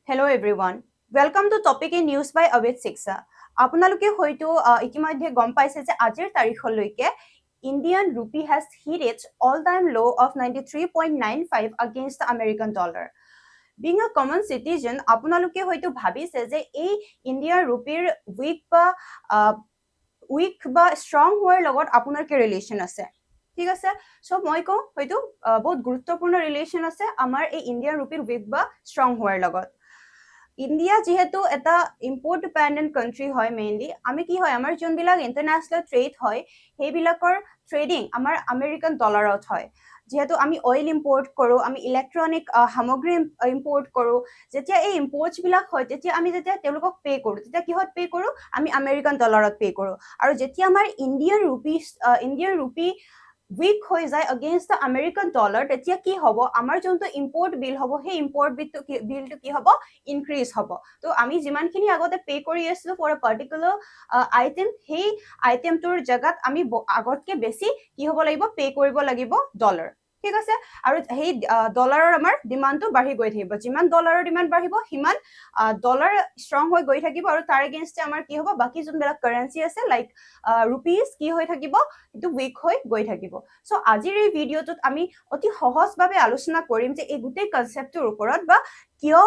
Hello everyone. Welcome to Topic in News by Aved Siksa. আপোনালোকে হয়তো ইতিমধ্যে গম পাইছে যে আজিৰ তাৰিখলৈকে Indian rupee has hit its all-time low of 93.95 against the American dollar. Being a common citizen, আপোনালোকে হয়তো ভাবিছে যে এই ইণ্ডিয়াৰ ৰুপিৰ উইক বা ষ্ট্ৰং হোৱাৰ লগত আপোনাৰ কি ৰিলেশ্যন আছে ঠিক আছে সো মই কওঁ হয়তো বহুত গুৰুত্বপূৰ্ণ ৰিলেশ্যন আছে আমাৰ এই ইণ্ডিয়ান ৰুপিৰ উইক বা ষ্ট্ৰং হোৱাৰ লগত ইণ্ডিয়া যেহেতু এটা ইম্পৰ্ট ডিপেণ্ডেণ্ট কাণ্ট্ৰি হয় মেইনলি আমি কি হয় আমাৰ যোনবিলাক ইণ্টাৰনেশ্যনেল ট্ৰেড হয় সেইবিলাকৰ ট্ৰেডিং আমাৰ আমেৰিকান ডলাৰত হয় যেহেতু আমি অইল ইম্পৰ্ট কৰোঁ আমি ইলেক্ট্ৰনিক সামগ্ৰী ইম্পৰ্ট কৰোঁ যেতিয়া এই ইম্পৰ্টছবিলাক হয় তেতিয়া আমি যেতিয়া তেওঁলোকক পে' কৰোঁ তেতিয়া কিহত পে' কৰোঁ আমি আমেৰিকান ডলাৰত পে' কৰোঁ আৰু যেতিয়া আমাৰ ইণ্ডিয়ান ৰুপি উইক হৈ যায় এগেইনষ্ট দ্য আমেৰিকান ডলাৰ তেতিয়া কি হ'ব আমাৰ যোনটো ইম্পৰ্ট বিল হ'ব সেই ইম্পৰ্ট বিলটো কি হ'ব ইনক্ৰিজ হ'ব তো আমি যিমানখিনি আগতে পে' কৰি আছিলোঁ ফৰ এ পাৰ্টিকুলাৰ আইটেম সেই আইটেমটোৰ জেগাত আমি আগতকৈ বেছি কি হ'ব লাগিব পে' কৰিব লাগিব ডলাৰ ঠিক আছে আৰু সেই ডলাৰৰ আমাৰ ডিমাণ্ডটো বাঢ়ি গৈ থাকিব যিমান ডলাৰৰ ডিমাণ্ড বাঢ়িব সিমান ডলাৰ ষ্ট্ৰং হৈ গৈ থাকিব আৰু তাৰ এগেইনষ্টে আমাৰ কি হ'ব বাকী যোনবিলাক কাৰেঞ্চি আছে লাইক ৰুপিজ কি হৈ থাকিব সেইটো উইক হৈ গৈ থাকিব সো আজিৰ এই ভিডিঅ'টোত আমি অতি সহজভাৱে আলোচনা কৰিম যে এই গোটেই কনচেপ্টটোৰ ওপৰত বা কিয়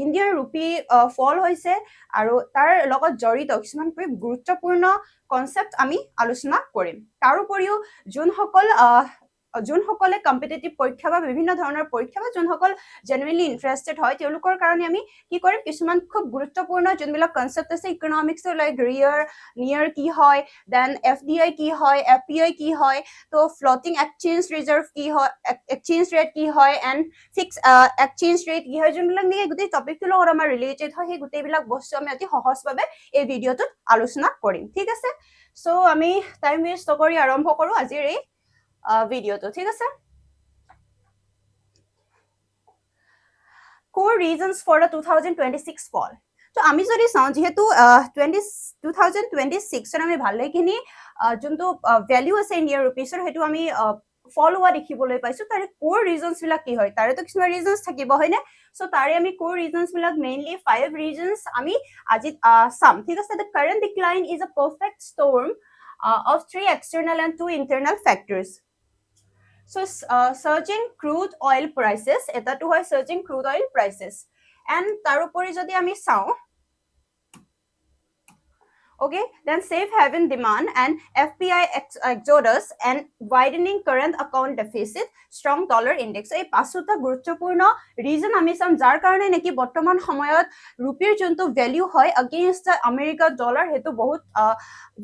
ইণ্ডিয়াৰ ৰুপি ফল হৈছে আৰু তাৰ লগত জড়িত কিছুমান গুৰুত্বপূৰ্ণ কনচেপ্ট আমি আলোচনা কৰিম তাৰোপৰিও যোনসকলে কম্পিটিটিভ পৰীক্ষা বা বিভিন্ন ধৰণৰ পৰীক্ষা বা যোনসকল জেনুইনলি ইণ্টাৰেষ্টেড হয় তেওঁলোকৰ কাৰণে আমি কি কৰিম কিছুমান খুব গুৰুত্বপূৰ্ণ যোনবিলাক কনচেপ্ট আছে ইকনমিক্সৰ লাইক নিয়াৰ কি হয় দেন FDI কি হয় FPI কি হয় তো ফ্লটিং এক্সচেঞ্জ ৰিজাৰ্ভ কি হয় এক্সচেঞ্জ ৰেট কি হয় এণ্ড ফিক্স এক্সচেঞ্জ ৰেট কি হয় যোনবিলাক নেকি গোটেই টপিকটোৰ লগত আমাৰ ৰিলেটেড হয় সেই গোটেইবিলাক বস্তু আমি অতি সহজভাৱে এই ভিডিঅ'টোত আলোচনা কৰিম ঠিক আছে চ' আমি টাইম ৱেষ্ট নকৰি আৰম্ভ কৰোঁ আজিৰ এই ভিডিঅ'টো ঠিক আছে core reasons for the 2026 fall তো আমি যদি চাওঁ যেহেতু 2026 আমি ভালেখিনি যোনটো ভেলিউ আছে ইণ্ডিয়ান ৰুপিছৰ সেইটো আমি ফল হোৱা দেখিবলৈ পাইছো তাৰে কোৰ ৰিজনছ বিলাক কি হয় তাৰেতো কিছুমান ৰিজনছ থাকিব হয়নে সো তাৰে আমি কোৰ ৰিজনছ বিলাক মেইনলি 5 ৰিজনছ আমি আজি চাম ঠিক আছে the current decline is a perfect storm of 3 external and 2 internal factors So, surging crude oil prices, এটাটো হয় surging crude oil prices. And তাৰোপৰি যদি আমি চাওঁ, okay, then safe haven demand and FPI exodus and widening current account deficit, strong dollar index. এই পাঁচটা গুৰুত্বপূৰ্ণ region আমি চাম যাৰ কাৰণে নেকি বৰ্তমান সময়ত ৰুপিৰ যোনটো ভেলিউ হয় against the American dollar সেইটো বহুত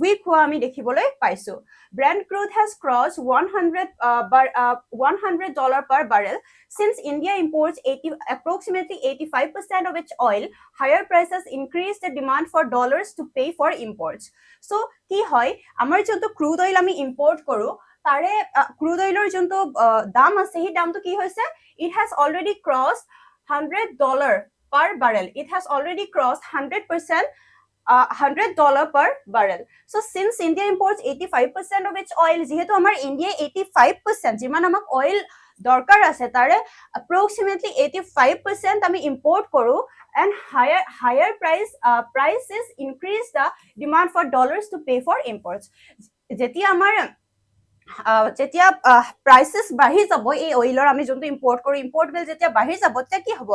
উইক হোৱা আমি দেখিবলৈ পাইছো Brent crude has crossed $100 per barrel since India imports approximately 85% of its oil. Higher prices increase the demand for dollars to pay for imports. So, কি হয় আমাৰ যোনটো ক্ৰুড অইল আমি ইম্পৰ্ট কৰোঁ তাৰে ক্ৰুড অইলৰ যোনটো দাম আছে সেই দামটো কি হৈছে it has already crossed $100 per barrel. It has already crossed 100% $100 per barrel. So since India imports 85% of its oil, যেহেতু আমাৰ ইণ্ডিয়াই 85% যিমান আমাক অইল দৰকাৰ আছে তাৰে approximately 85% আমি ইম্পৰ্ট কৰোঁ and higher prices increase the demand for dollars to pay for imports. যেতিয়া প্ৰাইচেছ বাঢ়ি যাব এই অইলৰ আমি যোনটো ইম্পৰ্ট কৰোঁ ইম্পৰ্ট বিল যেতিয়া বাঢ়ি যাব তেতিয়া কি হ'ব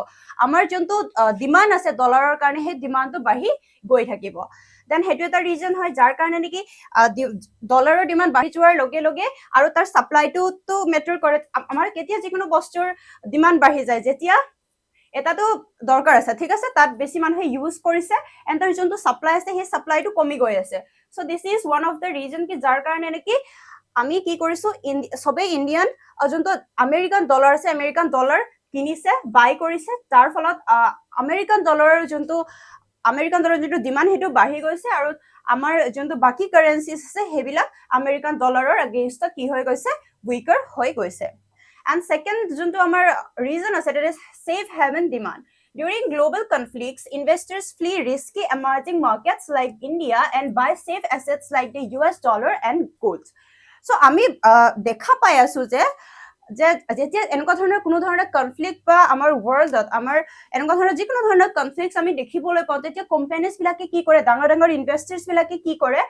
আমাৰ যোনটো ডিমাণ্ড আছে ডলাৰৰ কাৰণে সেই ডিমাণ্ডটো বাঢ়ি গৈ থাকিব দেন সেইটো এটা ৰিজন হয় যাৰ কাৰণে নেকি ডলাৰৰ ডিমাণ্ড বাঢ়ি যোৱাৰ লগে লগে আৰু তাৰ ছাপ্লাইটোতো মেটাৰ কৰে আমাৰ কেতিয়া যিকোনো বস্তুৰ ডিমাণ্ড বাঢ়ি যায় যেতিয়া এটাতো দৰকাৰ আছে ঠিক আছে তাত বেছি মানুহে ইউজ কৰিছে এণ্ড তাৰ যোনটো ছাপ্লাই আছে সেই ছাপ্লাইটো কমি গৈ আছে so' this is one of the reason কি যাৰ কাৰণে নেকি আমি কি কৰিছো সবে ইণ্ডিয়ান যোনটো আমেৰিকান ডলাৰ আছে আমেৰিকান ডলাৰ কিনিছে বাই কৰিছে যাৰ ফলত আমেৰিকান ডলাৰৰ যোনটো ডিমাণ্ড সেইটো বাঢ়ি গৈছে আৰু আমাৰ যোনটো বাকী কাৰেঞ্চিজ আছে সেইবিলাক আমেৰিকান ডলাৰৰ এগেইনষ্টত কি হৈ গৈছে উইকাৰ হৈ গৈছে and second যোনটো আমাৰ reason আছে that is safe haven demand during global conflicts investors flee risky emerging markets like India and buy safe assets like the US dollar and gold so আমি দেখা পাই আছো যে যে যেতিয়া এনেকুৱা ধৰণৰ কোনো ধৰণৰ কনফ্লিক্ট বা আমাৰ ৱৰ্ল্ডত আমাৰ এনেকুৱা ধৰণৰ যিকোনো ধৰণৰ কনফ্লিক্ট আমি দেখিবলৈ পাওঁ তেতিয়া কোম্পানীজ বিলাকে কি কৰে ডাঙৰ ডাঙৰ ইনভেষ্টাৰ্ছ বিলাকে কি কৰে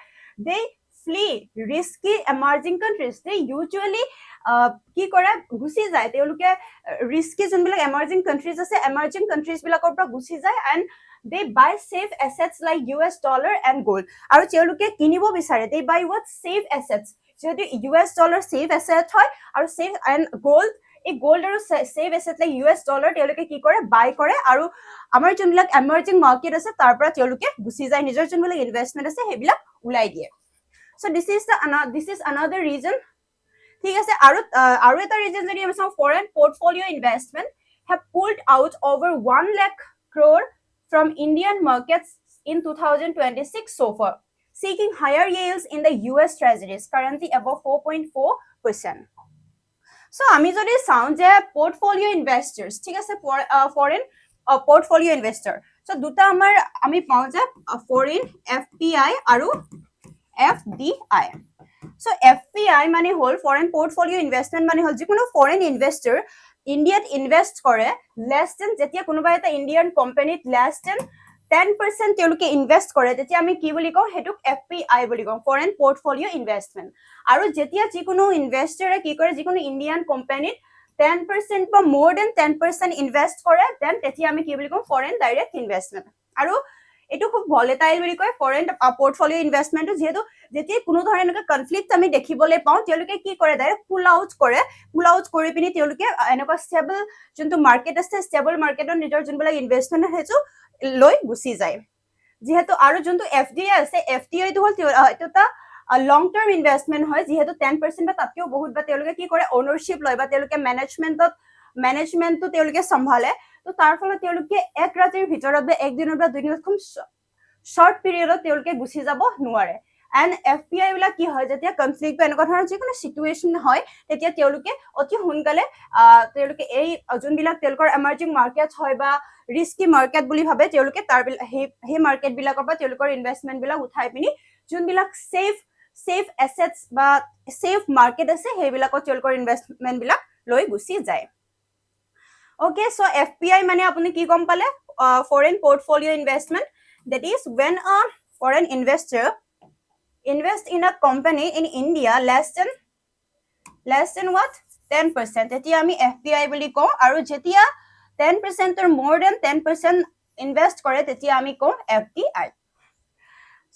they flee risky emerging countries they usually কি কৰে গুচি যায় তেওঁলোকে ৰিস্কি যোনবিলাক এমাৰ্জিং কাণ্ট্ৰিজ আছে এমাৰ্জিং কাণ্ট্ৰিজ বিলাকৰ পৰা গুচি যায় and they buy safe assets like US dollar and gold আৰু তেওঁলোকে কিনিব বিচাৰে they buy what safe assets যদি US ডলাৰ ছেফ এছেট হয় আৰু ছেফ এণ্ড গ'ল্ড এই গ'ল্ড আৰু safe asset like US dollar তেওঁলোকে কি কৰে বাই কৰে আৰু আমাৰ যোনবিলাক এমাৰ্জিং মাৰ্কেট আছে তাৰ পৰা তেওঁলোকে গুচি যায় নিজৰ যোনবিলাক ইনভেষ্টমেণ্ট আছে সেইবিলাক ওলাই দিয়ে so this is another reason ঠিক আছে আৰু এটা ৰিজন যদি আমি চাওঁ foreign portfolio investment have pulled out over 1 lakh crore from Indian markets in 2026 so far, seeking higher yields in the US treasuries, currently above 4.4%. So, আমি যদি চাওঁ যে portfolio investors, ঠিক আছে foreign portfolio investor. So, দুটা আমাৰ আমি পাওঁ যে foreign FPI আৰু FDI. So, FPI মানে হ'ল foreign portfolio investment মানে হ'ল যিকোনো foreign investor ইণ্ডিয়াত ইনভেষ্ট কৰে লেছ দেন যেতিয়া কোনোবা এটা ইণ্ডিয়ান কোম্পানীত লেছ দেন 10% তেওঁলোকে ইনভেষ্ট কৰে তেতিয়া আমি কি বুলি কওঁ সেইটোক FPI বুলি কওঁ ফৰেন পৰ্টফলিঅ ইনভেষ্টমেণ্ট আৰু যেতিয়া যিকোনো ইনভেষ্টৰে কি কৰে যিকোনো ইণ্ডিয়ান কোম্পানীত 10% বা মোৰ দেন 10% ইনভেষ্ট কৰে দেন তেতিয়া আমি কি বুলি কওঁ ফৰেন ডাইৰেক্ট ইনভেষ্টমেণ্ট আৰু এইটো খুব ভলেটাইল বুলি কয় ফৰেন পৰ্টফলিঅ ইনভেষ্টমেণ্টটো যিহেতু যেতিয়া কোনো ধৰণৰ এনেকুৱা কনফ্লিক্ট আমি দেখিবলৈ পাওঁ তেওঁলোকে কি কৰে ডাইৰেক্ট পুল আউট কৰি পিনি তেওঁলোকে এনেকুৱা ষ্টেবল যোনটো মাৰ্কেট আছে ষ্টেবল মাৰ্কেটত নিজৰ যোনবিলাক ইনভেষ্টমেণ্ট সেইটো লৈ গুচি যায় যিহেতু আৰু যোনটো FDI আছে FDI টো হ'ল এইটো এটা লং টাৰ্ম ইনভেষ্টমেণ্ট হয় যিহেতু 10% বা তাতকেও বহুত বা তেওঁলোকে কি কৰে অনাৰশ্বিপ লয় বা তেওঁলোকে মেনেজমেণ্টটো তেওঁলোকে চম্ভালে তো তাৰ ফলত তেওঁলোকে এক ৰাতিৰ ভিতৰত বা এক দিনৰ বা দুই দিনত খুব শ্বৰ্ট পিৰিয়ডত তেওঁলোকে গুচি যাব নোৱাৰে এণ্ড FPI বিলাক কি হয় যেতিয়া কনফ্লিক্ট বা এনেকুৱা ধৰণৰ যিকোনো চিটুৱেশ্যন হয় তেতিয়া তেওঁলোকে অতি সোনকালে তেওঁলোকে এই যোনবিলাক তেওঁলোকৰ এমাৰ্জিং মাৰ্কেট হয় বা ৰিস্কি মাৰ্কেট বুলি ভাবে তেওঁলোকে তাৰ সেই মাৰ্কেট বিলাকৰ পৰা তেওঁলোকৰ ইনভেষ্টমেণ্ট বিলাক উঠাই পিনি যোনবিলাক ছেফ এছেটছ বা ছেফ মাৰ্কেট আছে সেইবিলাকত তেওঁলোকৰ ইনভেষ্টমেণ্ট বিলাক লৈ গুচি যায় Okay, so FPI মানে আপুনি কি গম পালে foreign portfolio investment that is when a foreign investor invest in a company in India less than what 10% তেতিয়া আমি FPI বুলি কওঁ আৰু যেতিয়া 10% or more than 10% invest কৰে তেতিয়া আমি কওঁ FDI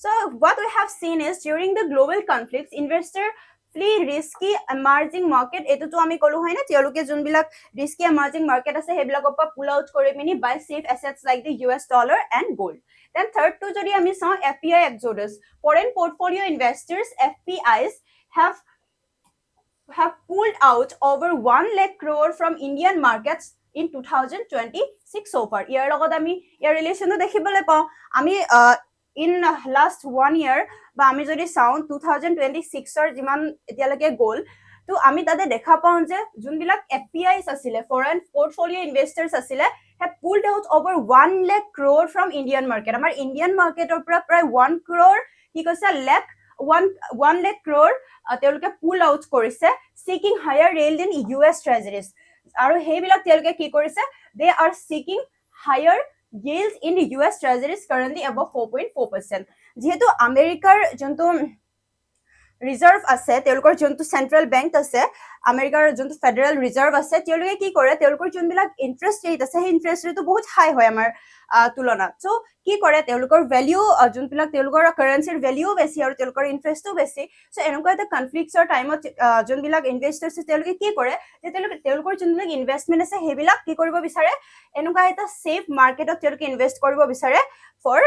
So what we have seen is during the global conflicts investor flee risky emerging market এটোটো আমি কলো হয় না তেওঁলোকে যোনবিলাক risky emerging market আছে সেইবিলাকৰ পৰা pull out কৰি পিনি buy safe assets like the US dollar and gold then third to যদি আমি চাওঁ FPI exodus foreign portfolio investors FPIs have pulled out over 1 lakh crore from Indian markets in 2026 so far ইয়াৰ লগত আমি ইয়াৰ ৰিলেচনটো দেখিবলৈ পাওঁ আমি in last 1 year বা আমি যদি চাওঁ 2026 যিমান এতিয়ালৈকে গ'ল তো আমি তাতে দেখা পাওঁ যে যোনবিলাক FPIs আছিলে ফৰেন পৰ্টফলিঅ ইনভেষ্টৰ্ছ আছিলে have pulled out over 1 lakh crore from Indian market আমাৰ ইণ্ডিয়ান মাৰ্কেটৰ পৰা প্ৰায় 1 crore কি কৈছে lakh 1 lakh crore তেওঁলোকে pull out কৰিছে seeking higher yield in US treasuries আৰু সেইবিলাক তেওঁলোকে কি কৰিছে they are seeking higher yields in the US treasuries currently above 4.4% যেহেতু আমেৰিকাৰ যোনটো ৰিজাৰ্ভ আছে তেওঁলোকৰ যোনটো চেন্ট্ৰেল বেংক আছে আমেৰিকাৰ যোনটো ফেডাৰেল ৰিজাৰ্ভ আছে তেওঁলোকে কি কৰে তেওঁলোকৰ যোনবিলাক ইন্টাৰেষ্ট ৰেট আছে সেই ইন্টাৰেষ্ট ৰেটটো বহুত হাই হয় আমাৰ তুলনাত সো কি কৰে তেওঁলোকৰ ভ্যালু যোনবিলাক তেওঁলোকৰ কাৰেন্সিৰ ভ্যালু বেছি আৰু তেওঁলোকৰ ইন্টাৰেষ্টও বেছি সো এনেকুৱা এটা কনফ্লিক্টছৰ টাইমত যোনবিলাক ইনভেষ্টৰ্ছ তেওঁলোকে কি কৰে যে তেওঁলোকৰ যোনবিলাক ইনভেষ্টমেন্ট আছে সেইবিলাক কি কৰিব বিচাৰে এনেকুৱা এটা সেফ মাৰ্কেটত তেওঁলোকে ইনভেষ্ট কৰিব বিচাৰে ফৰ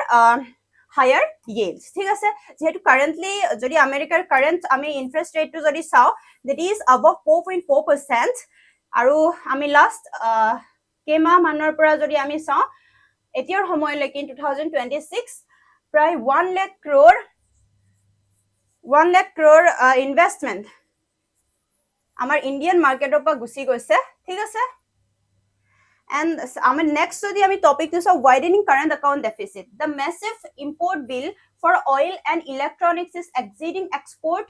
higher yields ঠিক আছে যেহেতু কারেন্টলি যদি আমেরিকার কারেন্ট আমি ইন্টারেস্ট রেটটো যদি চাও that is above 4.4% আৰু আমি লাস্ট কেমা মানৰ পৰা যদি আমি চাও এতিয়াৰ সময়লৈকে 2026 প্ৰায় 1 lakh crore ইনভেষ্টমেন্ট আমাৰ ইন্ডিয়ান মাৰ্কেটৰ পৰা গুচি গৈছে ঠিক আছে And our next topic is widening current account deficit. The massive import bill for oil and electronics is exceeding export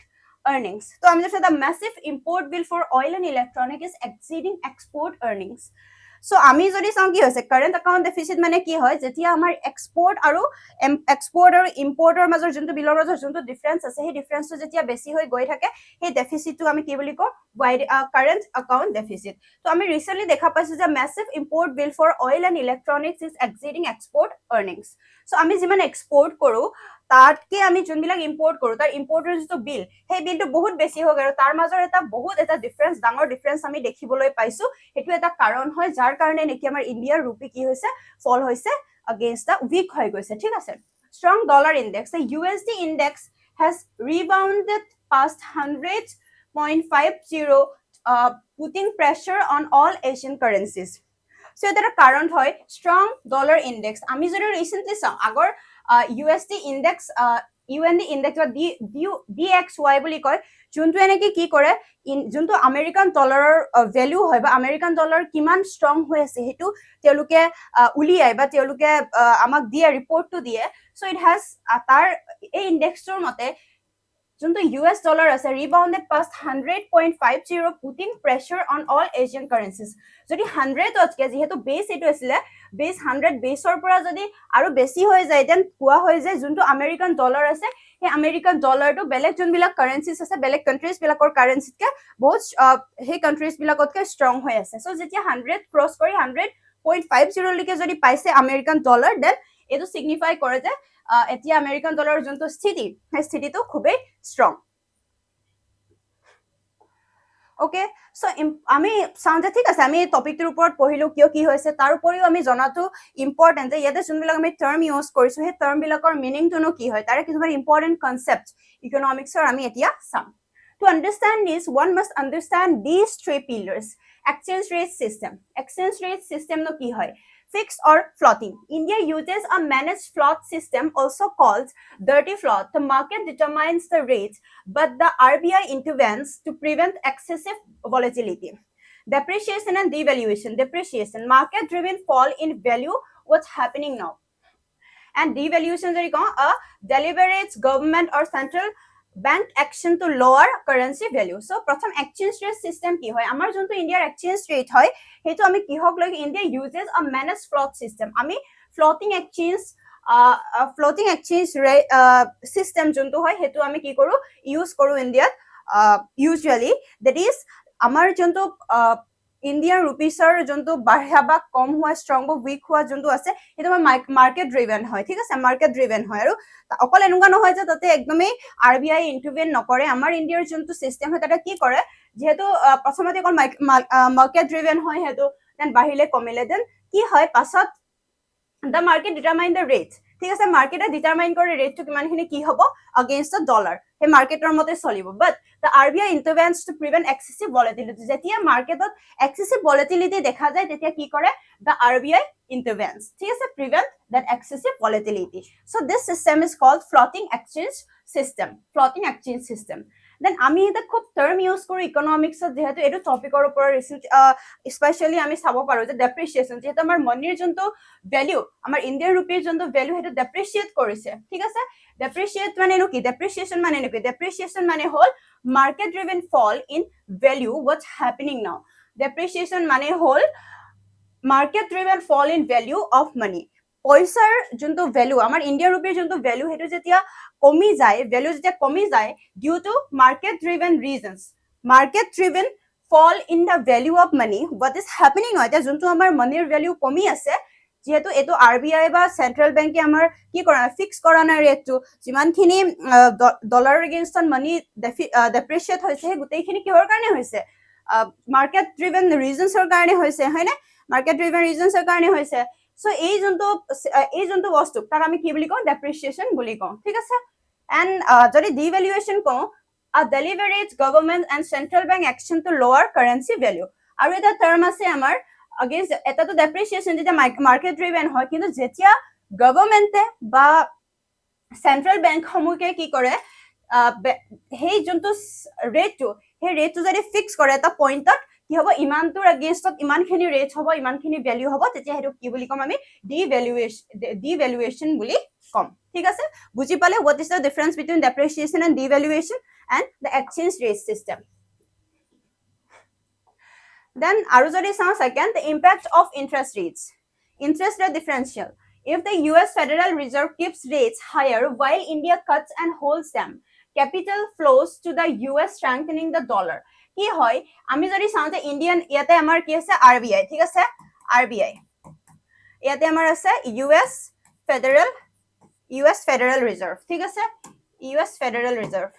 earnings. So I'm just saying the massive import bill for oil and electronic is exceeding export earnings. So আমি যদি চাওঁ কি হৈছে current account deficit মানে কি হয় যেতিয়া আমাৰ এক্সপোৰ্ট আৰু ইম্পৰ্টৰ মাজৰ যোনটো বিলৰ মাজৰ যোনটো ডিফাৰেন্স আছে সেই ডিফাৰেন্সটো যেতিয়া বেছি হৈ গৈ থাকে সেই ডেফিচিটটো আমি কি বুলি কওঁ কাৰেণ্ট একাউণ্ট ডেফিচিট তো আমি ৰিচেণ্টলি দেখা পাইছো যে massive import bill for oil and electronics is exceeding export earnings so' আমি যিমান এক্সপোৰ্ট কৰোঁ তাতকে আমি যোনবিলাক ইম্পৰ্ট কৰোঁ তাৰ ইম্পৰ্টৰ যিটো বিল সেই বিলটো বহুত বেছি হৈ গ'ল তাৰ মাজৰ এটা ডিফাৰেন্স ডাঙৰ ডিফাৰেন্স আমি দেখিবলৈ পাইছো সেইটো এটা কাৰণ হয় যাৰ কাৰণে নেকি আমাৰ ইণ্ডিয়াৰ ৰূপী কি হৈছে ফল হৈছে against the weak হৈ গৈছে ঠিক আছে strong dollar index the USD index has rebounded past 100.50 putting pressure on all Asian currencies so এটা কাৰণ হয় strong dollar index আমি যদি ৰিসেন্টলি চাওঁ আগৰ USD index UND index বা DXY বুলি কয় যোনটো এনেকে কি কৰে যোনটো আমেৰিকান ডলাৰৰ ভ্যালু হয় বা আমেৰিকান ডলাৰ কিমান ষ্ট্ৰং হৈ আছে হেতু তেওঁলোকে উলিয়াই বা তেওঁলোকে আমাক দিয়ে ৰিপৰ্টটো দিয়ে সো ইট হ্যাজ তাৰ এই ইনডেক্সৰ মতে যোনটো US dollar আছে rebounded past 100.50 putting pressure on all Asian currencies যদি 100 তকে যেহেতু বেস এটো আছিল বেস 100 বেসৰ পৰা যদি আৰু বেছি হৈ যায় দেন কোৱা হয় যে যোনটো আমেৰিকান ডলাৰ আছে সেই আমেৰিকান ডলাৰটো বেলেগ যোনবিলাক কাৰেন্সিজ আছে বেলেগ কান্ট্ৰিজ বিলাকৰ কাৰেন্সিতকে বহুত সেই কান্ট্ৰিজ বিলাকতকে ষ্ট্ৰং হৈ আছে সো যেতিয়া 100 ক্ৰস কৰি 100.50 লৈকে যদি পাইছে আমেৰিকান ডলাৰ দেন এটো সিগনিফাই কৰে যে এতিয়া আমেৰিকান ডলাৰৰ যোনটো স্থিতি সেই স্থিতিটো খুবেই ষ্ট্ৰং ওকে সো আমি চাওঁতে ঠিক আছে আমি টপিকটোৰ ওপৰত পঢ়িলো কিয় কি হৈছে তাৰ উপৰিও আমি জনাটো ইম্পৰ্টেন্ট যে ইয়াতে যোনবিলাক আমি টাৰ্ম ইউজ কৰিছো সেই টাৰ্ম বিলাকৰ মিনিংটোনো কি হয় তাৰে কিছুমান ইম্পৰ্টেন্ট কনসেপ্ট ইকনমিক্সৰ আমি এতিয়া চাম To understand this, one must understand these three pillars. Exchange rate system. Exchange rate system no ki hoy? Fixed or floating. India uses a managed float system, also called dirty float. The market determines the rate, but the RBI intervenes to prevent excessive volatility. Depreciation and devaluation. Depreciation, market-driven fall in value. What's happening now? And devaluation, a deliberate government or central bank action to lower currency value. So, pratham exchange rate system ki hoy? Amar jonto India exchange rate hoy, hetu ami ki hok like India uses a managed float system. Ami floating exchange rate system jonto hoy, hetu ami ki koru use koru India usually. That is, amar jonto Indian rupeesৰ যোনটো বাঢ়া বা কম হোৱা strong বা week হোৱা যোনটো আছে সেইটো market driven হয় ঠিক আছে মাৰ্কেট ড্ৰিভেন হয় আৰু অকল এনেকুৱা নহয় যে তাতে একদমই আৰবিআই ইন্টাৰভেন নকৰে আমাৰ ইণ্ডিয়াৰ যোনটো সিস্টেম হয় তাতে কি কৰে যেহেতু প্ৰথমতে অকল মাৰ্কেট ড্ৰিভেন হয় হেতু দেন বাঢ়িলে কমিলে দেন কি হয় পাছত the market determine the rates ঠিক আছে মার্কেটে ডিটারমাইন করে রেটটো কিমানখিনি কি হ'ব against the dollar হে মাৰ্কেটৰ মতে চলিব but the RBI intervenes to prevent excessive volatility যেতিয়া মার্কেটত excessive volatility দেখা যায় তেতিয়া কি কৰে the RBI intervenes ঠিক আছে prevent that excessive volatility so this system is called floating exchange system then আমি এটা খুব টার্ম ইউজ কৰো ইকনমিক্সত যেহেতু এটো টপিকৰ ওপৰত ৰিসেন্ট স্পেশালি আমি চাব পাৰো যে ডেপ্ৰিসিয়েশন যেহেতু আমাৰ মনিৰ যোনটো ভ্যালু আমাৰ ইণ্ডিয়ান ৰুপিৰ যোনটো ভ্যালু হেতু ডেপ্ৰিসিয়েট কৰিছে ঠিক আছে ডেপ্ৰিসিয়েট মানে কি ডেপ্ৰিসিয়েশন মানে কি ডেপ্ৰিসিয়েশন মানে হল market driven fall in value what's happening now depreciation মানে হল market driven fall in value of money পইচাৰ যোনটো ভ্যালু আমাৰ ইণ্ডিয়ান ৰুপিৰ যোনটো ভ্যালু হেতু যেতিয়া কমি যায় ভ্যালু যেতিয়া কমি যায় due to market driven reasons market driven fall in the value of money what is happening হয় যে যোনটো আমাৰ মানিৰ ভ্যালু কমি আছে যেহেতু এটো আৰবিআই বা সেন্ট্ৰাল ব্যাংকে আমাৰ কি কৰা ফিক্স কৰা না ৰেটটো যিমানখিনি ডলাৰ এগেইনষ্ট মানি ডেপ্ৰিসিয়েট হৈছে গোটেইখিনি কিহৰ কাৰণে হৈছে মাৰ্কেট ড্ৰিভেন ৰিজনছৰ কাৰণে হৈছে হয়নে মাৰ্কেট ড্ৰিভেন ৰিজনছৰ কাৰণে হৈছে সো এই যোনটো বস্তু তাক আমি কি বুলি কওঁ ডেপ্ৰিসিয়েশন বুলি কওঁ ঠিক আছে এন্ড যদি ডিভ্যালুয়েশন কওঁ a deliberate government and central bank action to lower currency value আৰু এটা টাৰ্ম আছে আমাৰ against এটা তো ডেপ্ৰিসিয়েশন যেতিয়া মাৰ্কেট ড্ৰিভেন হয় কিন্তু যেতিয়া গভৰ্নমেন্টে বা সেন্ট্ৰাল ব্যাংক সমূহে কি কৰে সেই যোনটো ৰেটটো সেই ৰেটটো যদি ফিক্স কৰে এটা পইণ্টত কি হ'ব ইমানটোৰ এগেইনষ্টত ইমানখিনি ৰেট হ'ব ইমানখিনি ভ্যালু হ'ব তেতিয়া হেতু কি বুলি কম আমি ডিভ্যালুয়েশন বুলি কম ঠিক আছে বুজি পালে what is the difference between depreciation and devaluation and the exchange rate system then aru jodi saw second the impact of interest rate differential if the US Federal Reserve keeps rates higher while India cuts and holds them capital flows to the US strengthening the dollar কি হয় আমি যদি চাও যে Indian ইয়াতে আমাৰ কি আছে আৰবিআই ঠিক আছে আৰবিআই ইয়াতে আমাৰ আছে US Federal Reserve ঠিক আছে US Federal Reserve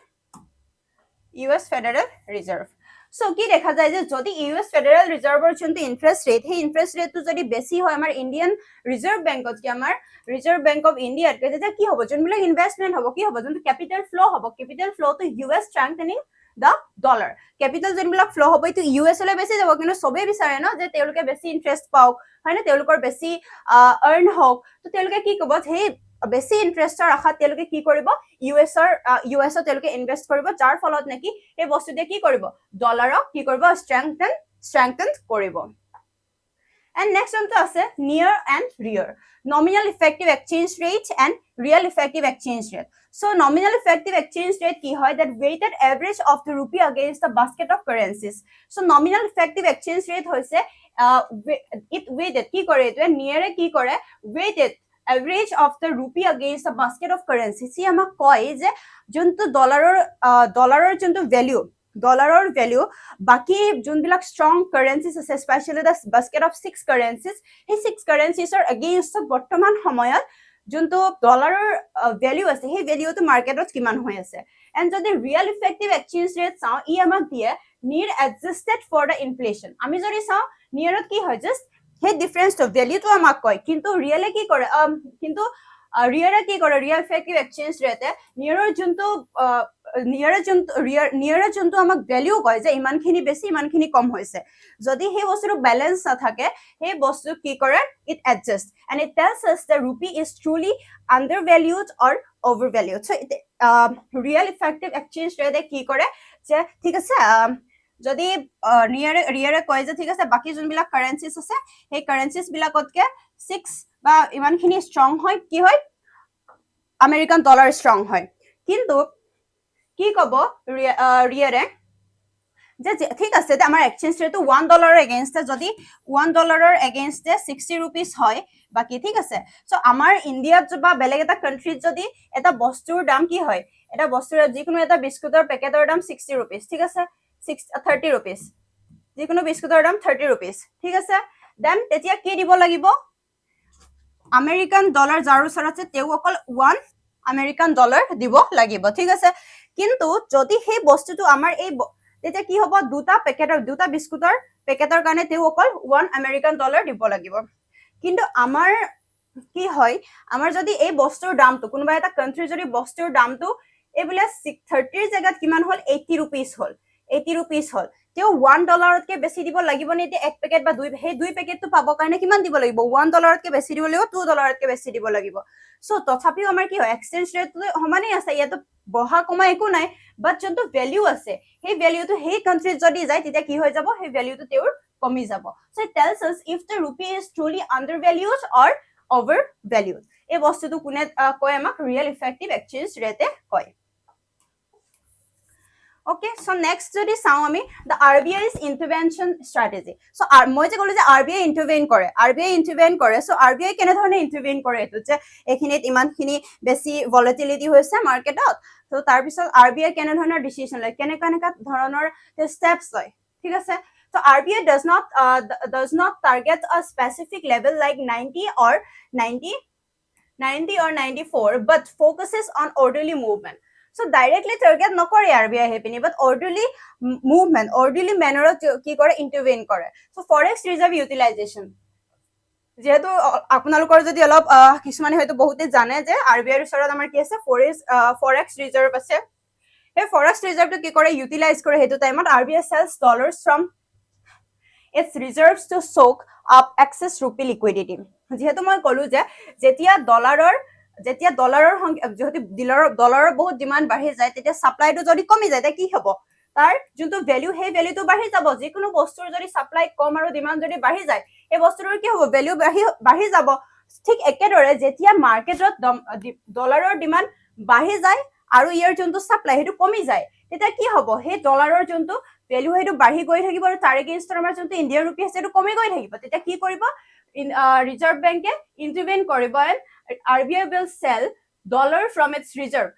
so কি দেখা যায় যে যদি US Federal Reserve এর যোনটো ইন্টারেস্ট রেট হে ইন্টারেস্ট রেটটো যদি বেশি হয় আমাৰ ইন্ডিয়ান ৰিজাৰ্ভ ব্যাংকত কি আমাৰ রিজার্ভ ব্যাংক অফ ইন্ডিয়াত তেতিয়া কি হ'ব যোনবিলাক ইনভেষ্টমেন্ট হ'ব কি হ'ব যোনটো ক্যাপিটাল ফ্লো হ'ব capital flow two US strengthening the dollar capital যোনবিলাক ফ্লো হ'ব এইটো US লৈ বেছি যাব কিন্তু সবে বিচাৰে ন যে তেওঁলোকে বেছি ইন্টাৰেস্ট পাওক হয় না তেওঁলোকৰ বেছি আৰ্ন হওক তো তেওঁলোকে কি ক'ব হে বেছি ইন্টাৰেস্টৰ আশাত তেওঁলোকে কি কৰিব US তেওঁলোকে ইনভেস্ট কৰিব যাৰ ফলত নেকি এই বস্তুতে কি কৰিব ডলাৰক কি কৰিব strengthen কৰিব and next one to আছে near and rear nominal effective exchange rate and real effective exchange rate so nominal effective exchange rate কি হয় that weighted average of the rupee against the basket of currencies so nominal effective exchange rate হৈছে it weighted কি কৰে এটো near কি কৰে weighted average of the rupee against a basket of currencies সি আমাক কয় যে যোনটো ডলাৰৰ যোনটো ভ্যালু বাকি যোনবিলাক strong currencies আছে especially the basket of 6 currencies এই 6 currencies are against বৰ্তমান সময়ত যোনটো ডলাৰৰ ভ্যালু আছে সেই ভ্যালুটো মার্কেটত কিমান হৈ আছে and যদি real effective exchange rate চাও ই আমাক দিয়ে near adjusted for the inflation আমি যদি চাও nearত কি হয় just হে ডিফারেন্স তো ভ্যালু তো আমাক কয় কিন্তু রিয়েলে কি কৰে কিন্তু ৰিয়াৰে কি কৰে ৰিয়েল ইফেক্টিভ এক্সচেঞ্জ ৰেটে নিয়াৰৰ যোনটো আমাক ভ্যালু কয় যে ইমানখিনি বেছি ইমানখিনি কম হৈছে যদি হে বস্তুটো ব্যালেন্স না থাকে হে বস্তু কি কৰে it adjust and it tells us the rupee is truly undervalued or overvalued so real effective exchange rate কি কৰে যে ঠিক আছে যদি রিয়ারে কয় যে ঠিক আছে বাকি যোনবিলাক কারেন্সিস আছে সেই কারেন্সিস বিলাকতকে 6 বা ইমানখিনি স্ট্রং হয় কি হয় আমেরিকান ডলার স্ট্রং হয় কিন্তু কি কব রিয়ারে যে ঠিক আছে যে আমাৰ এক্সচেঞ্জ ৰেটটো $1 এগেইনস্টে যদি $1 এগেইনস্টে 60 रुपीस হয় বাকি ঠিক আছে সো আমাৰ ইন্ডিয়াত বা বেলেগ এটা কান্ট্ৰিত যদি এটা বস্তুৰ দাম কি হয় এটা বস্তুৰ যিকোনো এটা বিস্কুটৰ পেকেটৰ দাম 60 रुपीस ঠিক আছে 30 rupees যিকোনো বিস্কুটৰ দাম 30 rupees ঠিক আছে দেন তেতিয়া কি দিব লাগিব আমেরিকান ডলার যাৰ ওচৰত আছে তেও অকল 1 আমেৰিকান ডলাৰ দিব লাগিব ঠিক আছে কিন্তু যদি সেই বস্তুটো আমাৰ এই তেতিয়া কি হ'ব দুটা বিস্কুটৰ পেকেটৰ কাৰণে তেও অকল 1 আমেৰিকান ডলাৰ দিব লাগিব কিন্তু আমাৰ কি হয় আমাৰ যদি এই বস্তুৰ দামটো কোনোবা এটা কান্ট্ৰি যদি বস্তুৰ দামটো এবিলা 30 জায়গাত কিমান হল 80 rupees হল 80 rupees হল তেও $1 বেছি দিব লাগিব নে এক পেকেট বা দুই পেকেটটো পাব কাৰণে কিমান দিব লাগিব $1 বেছি দিব লাগিব $2 বেছি দিব লাগিব সো তথাপিও আমাৰ কি হয় এক্সচেঞ্জ ৰেটটো সমানেই আছে ইয়াতো বহা কমা একো নাই বাট যোনটো ভ্যালু আছে সেই ভ্যালুটো সেই কান্ট্রিত যদি যায় তেতিয়া কি হৈ যাব সেই ভ্যালুটো তেওঁৰ কমি যাব so it tells us if the rupee is truly undervalued or overvalued এই বস্তুটো কোনে কয় আমাক রিয়েল ইফেক্টিভ এক্সচেঞ্জ ৰেটে কয় Okay, so next jodi sao ami the RBI's intervention strategy. So moi je kolu je RBI intervene kore. So RBI kene dhorone intervene kore etu je ekhinit iman khini besi volatility hoise marketot. So tar pisot RBI kene dhoroner decision lay kene dhoronor steps loy. Thik ase? So RBI does not target a specific level like 90 or 94 but focuses on orderly movement. So directly target nokore RBI hepini but orderly manner ki kore intervene kore so forex reserve utilization যেহেতু আপোনালোকৰ যদি অলপ কিছুমানে হয়তো বহুতে জানে যে RBI ৰ ওচৰত আমাৰ কি আছে forex reserve আছে এই forex reserve টো কি কৰে ইউটিলাইজ কৰে হেতু টাইমত RBI sells dollars from its reserves to soak up excess rupee liquidity যেহেতু মই কলো যে যেতিয়া ডলাৰৰ ডলাৰৰ বহুত ডিমান্ড বাঢ়ি যায় তেতিয়া সাপ্লাইটো যদি কমি যায় তে কি হ'ব তাৰ যোনটো ভ্যালু সেই ভ্যালুটো বাঢ়ি যাব যিকোনো বস্তুৰ যদি সাপ্লাই কম আৰু ডিমান্ড যদি বাঢ়ি যায় এই বস্তুটোৰ কি হ'ব ভ্যালু বাঢ়ি যাব ঠিক একেদৰে যেতিয়া মাৰ্কেটত ডলাৰৰ ডিমান্ড বাঢ়ি যায় আৰু ইয়াৰ যোনটো সাপ্লাই হেতু কমি যায় তেতিয়া কি হ'ব হে ডলাৰৰ যোনটো ভ্যালু হেতু বাঢ়ি গৈ থাকিব আৰু তাৰ এগেইনষ্ট আমাৰ যোনটো ইণ্ডিয়ান ৰুপি আছে হেতু কমি গৈ থাকিব তেতিয়া কি কৰিব ৰিজাৰ্ভ বেংকে ইন্টাৰভেন কৰিব and RBI will sell dollar from its reserve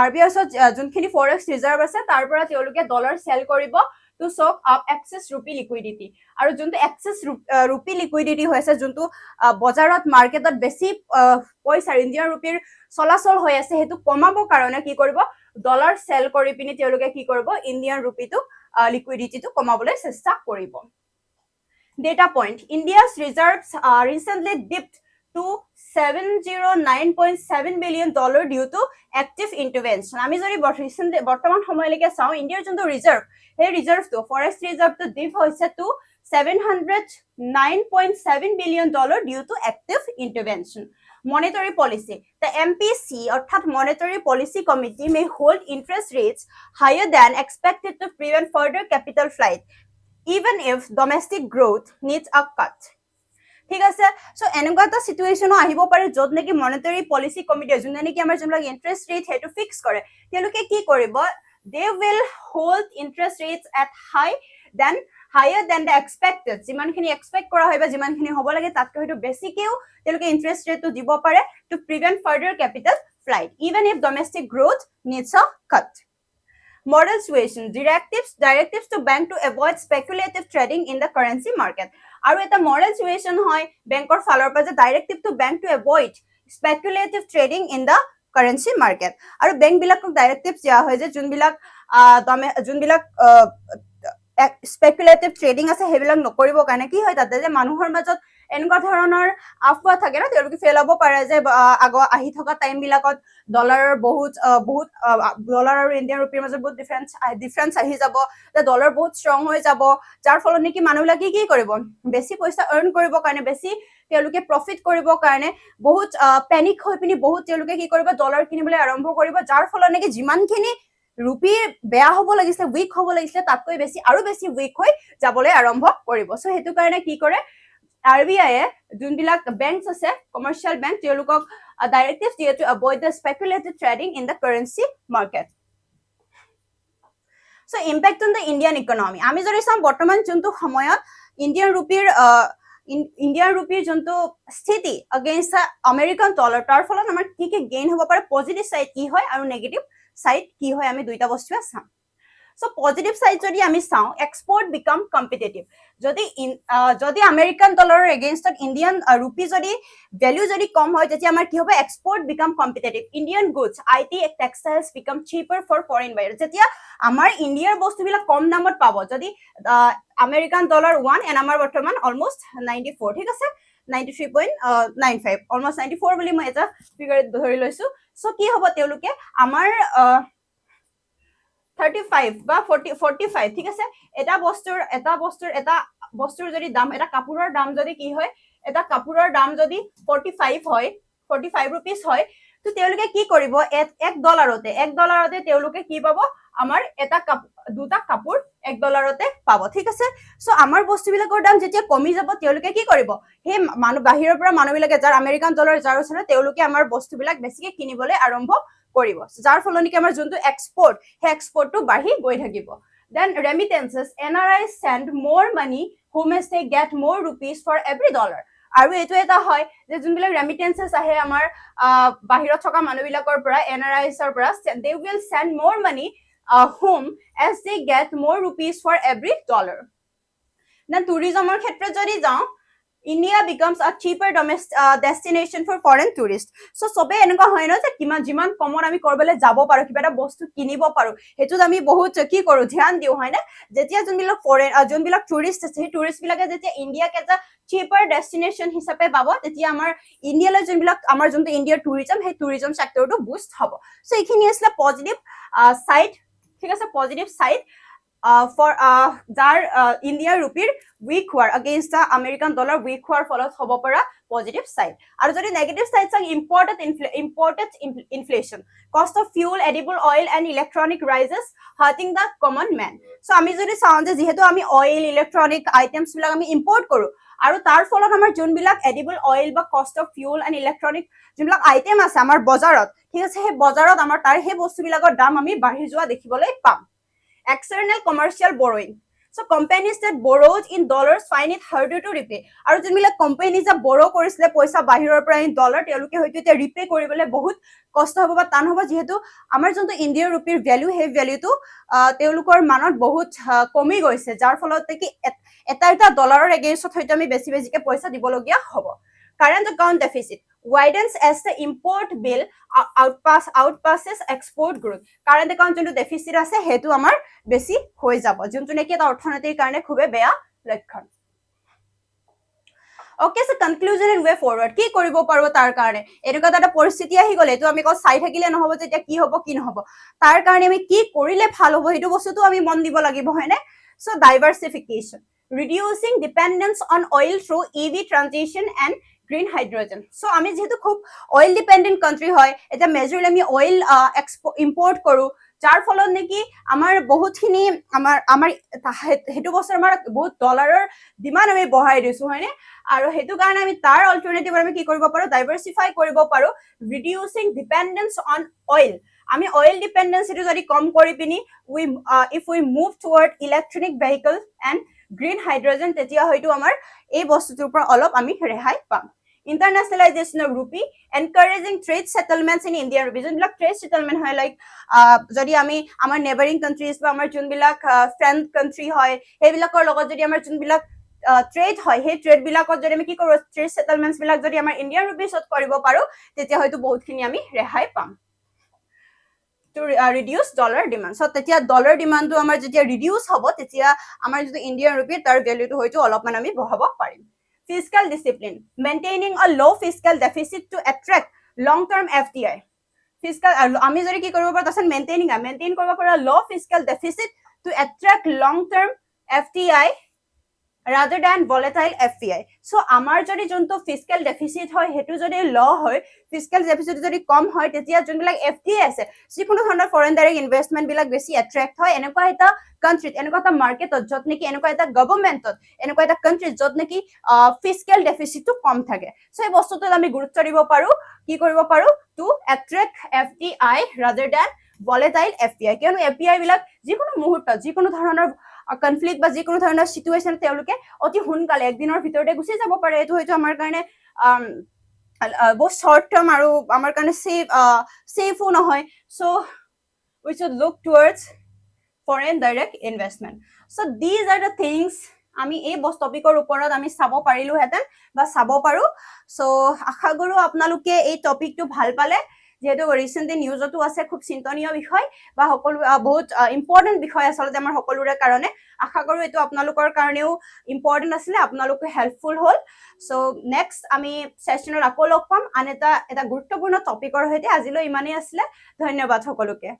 RBI যোনখিনি ফৰেক্স ৰিজাৰ্ভ আছে তাৰ পৰা তেওঁলোকে ডলাৰ সেল কৰিব to soak up excess rupee liquidity আৰু যোনটো excess rupee liquidity হৈছে যোনটো বজাৰত মাৰ্কেটত বেছি পইচা ইণ্ডিয়ান ৰুপিৰ চলাচল হৈ আছে হেতু কমাব কাৰণে কি কৰিব ডলাৰ সেল কৰি পিনি তেওঁলোকে কি কৰিব ইণ্ডিয়ান ৰুপিটো লিকুইডিটিটো কমাবলৈ চেষ্টা কৰিব data point India's reserves recently dipped to $709.7 billion due to active intervention আমি যদি বৰ্তমান সময়লৈকে চাওঁ ইণ্ডিয়াৰ যোনটো ৰিজাৰ্ভ সেই ৰিজাৰ্ভটো ফৰেষ্ট ৰিজাৰ্ভটো ডিপ হৈছে to $709.7 billion due to active intervention monetary policy the MPC অৰ্থাৎ monetary policy committee may hold interest rates higher than expected to prevent further capital flight even if domestic growth needs a cut ঠিক আছে so এনেকুৱা এটা সিচুৱেচনো আহিব পাৰে যত নেকি monetary policy committee যোনে নেকি আমাৰ যোনবিলাক ইন্টাৰেষ্ট ৰেট হেতু ফিক্স কৰে তেওঁলোকে কি কৰিব they will hold interest rates at higher than the expected যিমানখিনি এক্সপেক্ট কৰা হয় বা যিমানখিনি হ'ব লাগে তাতকৈ হয়তো বেছিকেও তেওঁলোকে ইন্টাৰেষ্ট ৰেটটো দিব পাৰে to prevent further capital flight even if domestic growth needs a cut Model situation directives to bank to avoid speculative trading in the currency market আৰু এটা মডেল সিচুৱেচন হয় বেংকৰ ফালৰ পৰা যে directive to bank to avoid speculative trading in the currency market আৰু bank বিলাকক directive দিয়া হয় যে যোনবিলাক স্পেকুলেটিভ ট্ৰেডিং আছে সেইবিলাক নকৰিব কাৰণে কি হয় তাতে যে মানুহৰ মাজত এনেকুৱা ধৰণৰ আফৱা থাকে না তেওঁলোকে ফেলাব পাৰে যে আহি থকা টাইম বিলাকত ডলাৰৰ বহুত ডলাৰ আৰু ইণ্ডিয়ান ৰুপিৰ মাজত বহুত ডিফাৰেন্স আহি যাব যে ডলাৰ বহুত ষ্ট্ৰং হৈ যাব যাৰ ফলত নেকি মানুহবিলাকে কি কৰিব বেছি পইচা আৰ্ন কৰিব কাৰণে বেছি তেওঁলোকে প্ৰফিট কৰিব কাৰণে বহুত পেনিক হৈ পিনি বহুত তেওঁলোকে কি কৰিব ডলাৰ কিনিবলৈ আৰম্ভ কৰিব যাৰ ফলত নেকি যিমানখিনি ৰুপি বেয়া হ'ব লাগিছে উইক হ'ব লাগিছে তাতকৈ বেছি আৰু বেছি উইক হৈ যাবলৈ আৰম্ভ কৰিব সো হেতু কাৰণে কি কৰে RBI যোনবিলাক বেংকস আছে কমাৰ্শিয়াল বেংক তেওঁলোকক directives দিয়ে to avoid the speculative trading in the currency market so impact on the Indian economy আমি যদি চাম বৰ্তমান যোনটো সময়ত ইণ্ডিয়ান ৰুপিৰ যোনটো স্থিতি against আমেৰিকান ডলাৰ তাৰ ফলত আমাৰ কি কি গেইন হ'ব পাৰে পজিটিভ সাইড কি হয় আৰু নেগেটিভ সাইড কি হয় আমি দুইটা বস্তু চাম So positive side যদি আমি চাও export become competitive যদি আমেৰিকান ডলাৰৰ এগেইনষ্ট ইণ্ডিয়ান ৰুপি যদি ভ্যালু যদি কম হয় তেতিয়া আমাৰ কি হ'ব export become competitive Indian goods IT textiles become cheaper for foreign buyers যেতিয়া আমাৰ ইণ্ডিয়াৰ বস্তুবিলাক কম দামত পাব যদি আমেৰিকান ডলাৰ 1 and আমাৰ বৰ্তমান almost 94 ঠিক আছে 93.95 almost 94 বুলি মই এটা ফিগাৰ ধৰি লৈছো সো কি হ'ব তেওঁলোকে আমাৰ 35 বা 45 ঠিক আছে এটা বস্তুৰ যদি দাম এটা কাপোৰৰ দাম যদি কি হয় এটা কাপোৰৰ দাম যদি 45 rupees হয় তো তেওঁলোকে কি কৰিব এক ডলাৰতে তেওঁলোকে কি পাব আমাৰ এটা দুটা কাপোৰ $1 পাব ঠিক আছে সো আমাৰ বস্তুবিলাকৰ দাম যেতিয়া কমি যাব তেওঁলোকে কি কৰিব হে মানুহ বাহিৰৰ পৰা মানুহবিলাকে যাৰ আমেৰিকান ডলাৰ যাৰ ওচৰত তেওঁলোকে আমাৰ বস্তুবিলাক বেছিকে কিনিবলৈ আৰম্ভ কৰিব যাৰ ফলত নেকি আমাৰ যোনটো এক্সপোৰ্ট হে এক্সপোৰ্টটো বাঢ়ি গৈ থাকিব then remittances NRIs send more money whom as they get more rupees for every dollar আৰু এটো এটা হয় যে যোনবিলাক remittances আহে আমাৰ বাহিৰত থকা মানুহবিলাকৰ পৰা NRIs ৰ পৰা they will send more money whom as they get more rupees for every dollar then tourism ৰ ক্ষেত্ৰত যদি যাওঁ India becomes a cheaper destination for foreign tourists. So sobe এনেকুৱা হয় ন যে যিমান কমত আমি কৰবলে যাব পাৰো কিবা এটা বস্তু কিনিব পাৰো হেতু আমি বহুত কি কৰো ধ্যান দিও হয় না যেতিয়া যোনবিলাক টুৰিষ্ট আছে টুৰিষ্ট বিলাকে যেতিয়া ইণ্ডিয়াক এটা cheaper destination হিচাপে পাব তেতিয়া আমাৰ ইণ্ডিয়ালৈ যোনবিলাক আমাৰ যোনটো ইণ্ডিয়াৰ টুৰিজম সেই টুৰিজম সেক্টৰটো বুষ্ট হ'ব সো এইখিনি আছে পজিটিভ সাইড ঠিক আছে পজিটিভ সাইড ফৰ যাৰ ইণ্ডিয়াৰ ৰুপিৰ উইক হোৱাৰ against the American dollar weak হোৱাৰ ফলত হ'ব পৰা পজিটিভ চাইড। আৰু যদি নেগেটিভ চাইড চাওঁ, imported inflation, cost of fuel, edible oil and electronic rises hurting the common men. So' আমি যদি চাওঁ যে যিহেতু আমি অইল, ইলেক্ট্ৰনিক আইটেমছ বিলাক আমি ইম্পৰ্ট কৰোঁ, আৰু তাৰ ফলত আমাৰ যোনবিলাক এডিবল অইল বা কষ্ট অফ ফিউল এণ্ড ইলেক্ট্ৰনিক যোনবিলাক আইটেম আছে আমাৰ বজাৰত, ঠিক আছে, সেই বজাৰত আমাৰ তাৰ সেই বস্তুবিলাকৰ দাম আমি বাঢ়ি যোৱা দেখিবলৈ পাম। External commercial borrowing. So companies that borrowed in dollars find it harder to repay. আৰু যোনবিলাক কোম্পানী যে borrow কৰিছিলে পইচা বাহিৰৰ পৰা ইন ডলাৰ, তেওঁলোকে হয়তো এতিয়া ৰিপে কৰিবলৈ বহুত কষ্ট হ'ব বা টান হ'ব, যিহেতু আমাৰ যোনটো ইণ্ডিয়াৰ ৰুপিৰ ভেলু, সেই ভেলুটো তেওঁলোকৰ মানত বহুত কমি গৈছে, যাৰ ফলত কি এটা ডলাৰৰ এগেইনষ্টত হয়তো আমি বেছিকে পইচা দিবলগীয়া হ'ব। Current account deficit widens as the import bill outpasses export growth. Current account যোনটো ডেফিচিট আছে সেইটো আমাৰ বেছি হৈ যাব, যোনটো নেকি এটা অৰ্থনীতিৰ কাৰণে খুবেই বেয়া লক্ষণ। Okay, so conclusion and way forward, কি কৰিব পাৰোঁ তাৰ কাৰণে? এনেকুৱা এটা পৰিস্থিতি আহি গ'লে এইটো আমি চাই থাকিলে নহ'ব যে এতিয়া কি হ'ব কি নহ'ব, তাৰ কাৰণে আমি কি কৰিলে ভাল হ'ব সেইটো বস্তুটো আমি মন দিব লাগিব, হয়নে? So' diversification, reducing dependence on oil through EV transition and green hydrogen. So' আমি যিহেতু খুব অইল ডিপেণ্ডেণ্ট কাণ্ট্ৰি হয়, এতিয়া মেজৰলি আমি অইল ইম্পৰ্ট কৰোঁ, যাৰ ফলত নেকি আমাৰ বহুতখিনি আমাৰ সেইটো বছৰ আমাৰ বহুত ডলাৰৰ ডিমাণ্ড আমি বঢ়াই দিছোঁ, হয়নে? আৰু সেইটো কাৰণে আমি তাৰ অল্টাৰনেটিভ আমি কি কৰিব পাৰোঁ, ডাইভাৰ্চিফাই কৰিব পাৰোঁ, ৰিডিউচিং ডিপেণ্ডেন্স অন অইল। আমি অইল ডিপেণ্ডেন্সিটো যদি কম কৰি পিনি if we move toward electronic vehicle and green hydrogen, তেতিয়া হয়তো আমাৰ এই বস্তুটোৰ পৰা অলপ আমি ৰেহাই পাম। Internationalization of rupee, encouraging trade settlements in Indian rupee. যোনবিলাক ট্ৰেড ছেটেলমেণ্ট হয়, লাইক যদি আমি আমাৰ নেবাৰিং কাণ্ট্ৰিজ বা আমাৰ যোনবিলাক ফ্ৰেণ্ড কাণ্ট্ৰি হয়, সেইবিলাকৰ লগত যদি আমাৰ যোনবিলাক ট্ৰেড হয়, সেই ট্ৰেড বিলাকত যদি আমি কি কৰোঁ, ট্ৰেড ছেটেলমেণ্টছ বিলাক যদি আমাৰ ইণ্ডিয়ান ৰুপিছত কৰিব পাৰোঁ, তেতিয়া হয়তো বহুতখিনি আমি ৰেহাই পাম। To reduce dollar demand. So' তেতিয়া ডলাৰ ডিমাণ্ডটো আমাৰ যেতিয়া ৰিডিউচ হ'ব, তেতিয়া আমাৰ যিটো ইণ্ডিয়ান ৰুপি তাৰ ভেলুটো হয়তো অলপমান আমি বঢ়াব পাৰিম। Fiscal discipline, maintaining a low fiscal deficit to attract long-term FDI. আমি যদি কি কৰিব পাৰোঁ, তাৰপিছত মেইনটেইন কৰিব পাৰোঁ low fiscal deficit to attract long-term FDI rather than volatile FPI. So আমাৰ যদি যোনটো ফিস্কেল ডেফিচিট হয় সেইটো যদি ল হয়, ফিস্কেল ডেফিচিট যদি কম হয়, তেতিয়া যোনবিলাক FDI আছে, যিকোনো ধৰণৰ ফৰেন ডাইৰেক্ট ইনভেষ্টমেণ্ট বিলাক বেছি এট্ৰেক্ট হয় এনেকুৱা এটা কাণ্ট্ৰিত, এনেকুৱা এটা মাৰ্কেটত য'ত নেকি, এনেকুৱা এটা গভৰ্ণমেণ্টত, এনেকুৱা এটা কাণ্ট্ৰিত য'ত নেকি ফিস্কেল ডেফিচিটটো কম থাকে। চ' এই বস্তুটোত আমি গুৰুত্ব দিব পাৰোঁ, কি কৰিব পাৰোঁ, to attract FDI rather than volatile FPI। কিয়নো FPI বিলাক যিকোনো মুহূৰ্তত, যিকোনো ধৰণৰ কনফ্লিক্ট বা যিকোনো ধৰণৰ চিটুৱেশ্যন তেওঁলোকে অতি সোনকালে একদিনৰ ভিতৰতে গুচি যাব পাৰে। এইটো হয়তো আমাৰ কাৰণে বহুত শৰ্ট টাৰ্ম আৰু আমাৰ কাৰণে ছেফো নহয়। So' we should look towards foreign direct investment. So' these are the things আমি এই টপিকৰ ওপৰত আমি চাব পাৰিলোহেঁতেন বা চাব পাৰোঁ। চ' আশা কৰোঁ আপোনালোকে এই টপিকটো ভাল পালে, যিহেতু ৰিচেণ্টলি নিউজতো আছে, খুব চিন্তনীয় বিষয় বা সকলো বহুত ইম্পৰ্টেণ্ট বিষয় আচলতে আমাৰ সকলোৰে কাৰণে। আশা কৰোঁ এইটো আপোনালোকৰ কাৰণেও ইম্পৰ্টেণ্ট আছিলে, আপোনালোকে হেল্পফুল হ'ল। চ' নেক্সট আমি ছেশ্যনত আকৌ লগ পাম আন এটা গুৰুত্বপূৰ্ণ টপিকৰ সৈতে। আজিলৈ ইমানেই আছিলে, ধন্যবাদ সকলোকে।